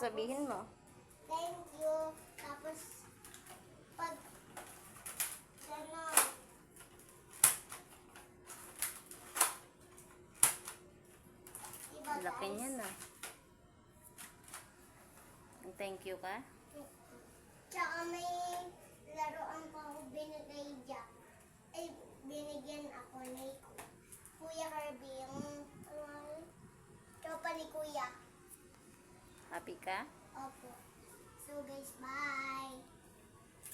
sasabihin mo? Thank you. Tapos, pag, gano'n, diba Laki guys? niya na. Thank you ka? Tsaka may laruan pa ako binigay dyan. Ay, binigyan ako ni Kuya Kirby. Yung, tropa ni Kuya. Happy ka? Opo. So guys, bye!